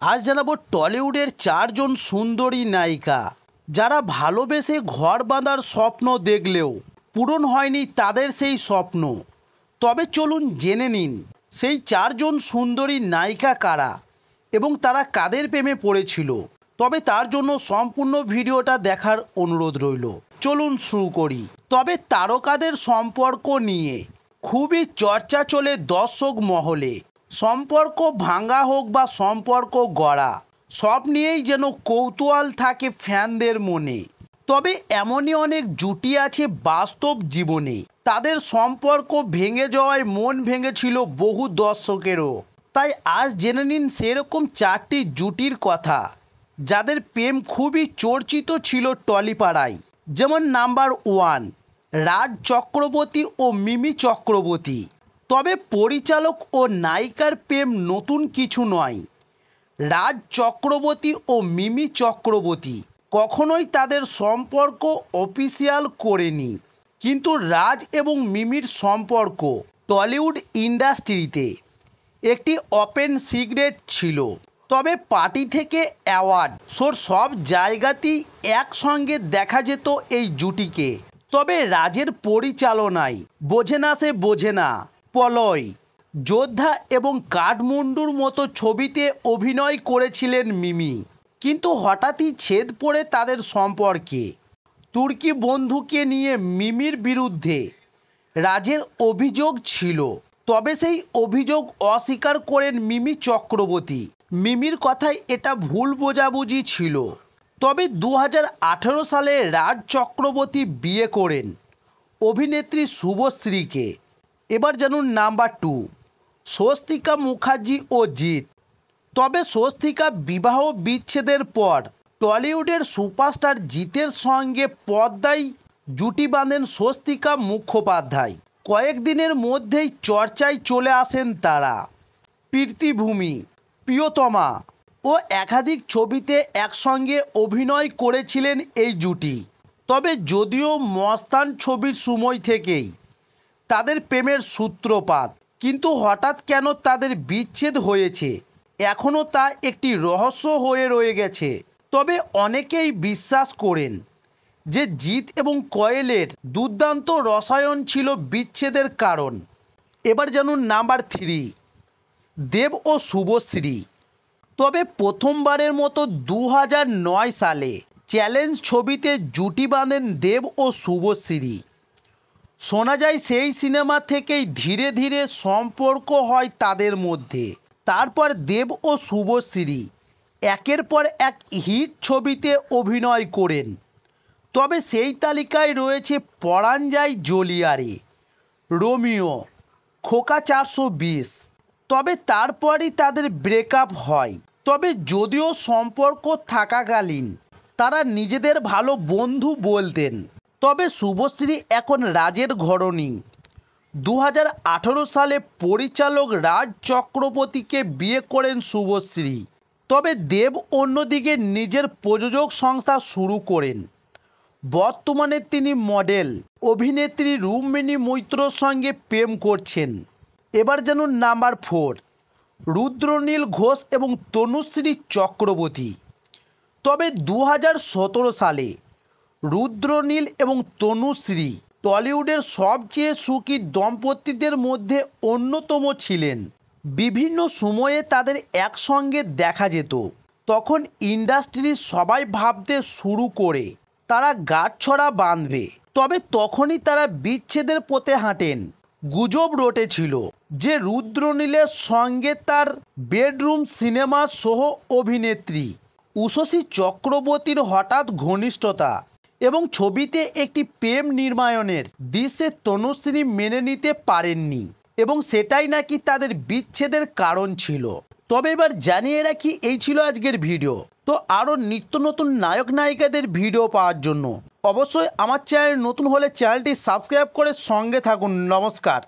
আজ জানাবো টলিউডের চারজন সুন্দরী নায়িকা যারা ভালোবেসে ঘর বাঁধার স্বপ্ন দেখলেও পূরণ হয়নি তাদের সেই স্বপ্ন। তবে চলুন জেনে নিন সেই চারজন সুন্দরী নায়িকা কারা এবং তারা কাদের প্রেমে পড়েছিল। তবে তার জন্য সম্পূর্ণ ভিডিওটা দেখার অনুরোধ রইল। চলুন শুরু করি। তবে তারকাদের সম্পর্ক নিয়ে খুবই চর্চা চলে দর্শক মহলে। সম্পর্ক ভাঙা হোক বা সম্পর্ক গড়া, সব নিয়েই যেন কৌতূহল থাকে ফ্যানদের মনে। তবে এমনই অনেক জুটি আছে বাস্তব জীবনে, তাদের সম্পর্ক ভেঙে যাওয়ায় মন ভেঙেছিল বহু দর্শকেরও। তাই আজ জেনে নিন সেরকম চারটি জুটির কথা যাদের প্রেম খুবই চর্চিত ছিল টলিপাড়ায়। যেমন নাম্বার 1, রাজ চক্রবর্তী ও মিমি চক্রবর্তী। তবে পরিচালক ও নায়িকার প্রেম নতুন কিছু নয়। রাজ চক্রবর্তী ও মিমি চক্রবর্তী কখনোই তাদের সম্পর্ক অফিসিয়াল করেনি, কিন্তু রাজ এবং মিমির সম্পর্ক টলিউড ইন্ডাস্ট্রিতে একটি ওপেন সিক্রেট ছিল। তবে পার্টি থেকে অ্যাওয়ার্ড শোর সব জায়গাতেই একসঙ্গে দেখা যেত এই জুটিকে। তবে রাজের পরিচালনায় বোঝে না সে বোঝে না, পলয়, যোদ্ধা এবং কাঠমান্ডুর মতো ছবিতে অভিনয় করেছিলেন মিমি। কিন্তু হঠাৎই ছেদ পড়ে তাদের সম্পর্কে। তুর্কি বন্ধুকে নিয়ে মিমির বিরুদ্ধে রাজের অভিযোগ ছিল। তবে সেই অভিযোগ অস্বীকার করেন মিমি চক্রবর্তী। মিমির কথায় এটা ভুল বোঝাবুঝি ছিল। তবে 2018 সালে রাজ চক্রবর্তী বিয়ে করেন অভিনেত্রী শুভশ্রীকে। এবার জানুন নাম্বার 2, স্বস্তিকা মুখার্জি ও জিৎ। তবে স্বস্তিকা বিবাহ বিচ্ছেদের পর টলিউডের সুপারস্টার জিতের সঙ্গে পর্দায় জুটি বাঁধেন স্বস্তিকা মুখোপাধ্যায়। কয়েকদিনের মধ্যেই চর্চায় চলে আসেন তারা। প্রীতিভূমি, প্রিয়তমা ও একাধিক ছবিতে একসঙ্গে অভিনয় করেছিলেন এই জুটি। তবে যদিও মস্তান ছবির সময় থেকেই তাদের প্রেমের সূত্রপাত, কিন্তু হঠাৎ কেন তাদের বিচ্ছেদ হয়েছে এখনও তা একটি রহস্য হয়ে রয়ে গেছে। তবে অনেকেই বিশ্বাস করেন যে জিৎ এবং কোয়েলের দুর্দান্ত রসায়ন ছিল বিচ্ছেদের কারণ। এবার জানুন নাম্বার 3, দেব ও শুভশ্রী। তবে প্রথমবারের মতো 2009 সালে চ্যালেঞ্জ ছবিতে জুটি বাঁধেন দেব ও শুভশ্রী। শোনা যায় সেই সিনেমা থেকেই ধীরে ধীরে সম্পর্ক হয় তাদের মধ্যে। তারপর দেব ও শুভশ্রী একের পর এক হিট ছবিতে অভিনয় করেন। তবে সেই তালিকায় রয়েছে পরাণ যায় জ্বলিয়ারে, রোমিও, খোকা 420। তবে তারপরই তাদের ব্রেকআপ হয়। তবে যদিও সম্পর্ক থাকাকালীন তারা নিজেদের ভালো বন্ধু বলতেন। তবে শুভশ্রী এখন রাজের ঘরণী। 2018 সালে পরিচালক রাজ চক্রবর্তীকে বিয়ে করেন শুভশ্রী। তবে দেব অন্যদিকে নিজের প্রযোজক সংস্থা শুরু করেন। বর্তমানে তিনি মডেল অভিনেত্রী রুক্মিণী মৈত্রর সঙ্গে প্রেম করছেন। এবার জানুন নাম্বার 4, রুদ্রনীল ঘোষ এবং তনুশ্রী চক্রবর্তী। তবে 2017 সালে রুদ্রনীল এবং তনুশ্রী টলিউডের সবচেয়ে সুখী দম্পতিদের মধ্যে অন্যতম ছিলেন। বিভিন্ন সময়ে তাদের একসঙ্গে দেখা যেত। তখন ইন্ডাস্ট্রির সবাই ভাবতে শুরু করে তারা গাঁটছড়া বাঁধবে। তবে তখনই তারা বিচ্ছেদের পথে হাঁটেন। গুজব রটেছিল যে রুদ্রনীলের সঙ্গে তার বেডরুম সিনেমা সহ অভিনেত্রী উষসী চক্রবর্তীর হঠাৎ ঘনিষ্ঠতা এবং ছবিতে একটি প্রেম নির্মাণের দৃশ্যে তনুশ্রী মেনে নিতে পারেননি এবং সেটাই নাকি তাদের বিচ্ছেদের কারণ ছিল। তবে এবার জানিয়ে রাখি, এই ছিল আজকের ভিডিও। তো আরও নিত্য নতুন নায়ক নায়িকাদের ভিডিও পাওয়ার জন্য অবশ্যই আমার চ্যানেল নতুন হলে চ্যানেলটি সাবস্ক্রাইব করে সঙ্গে থাকুন। নমস্কার।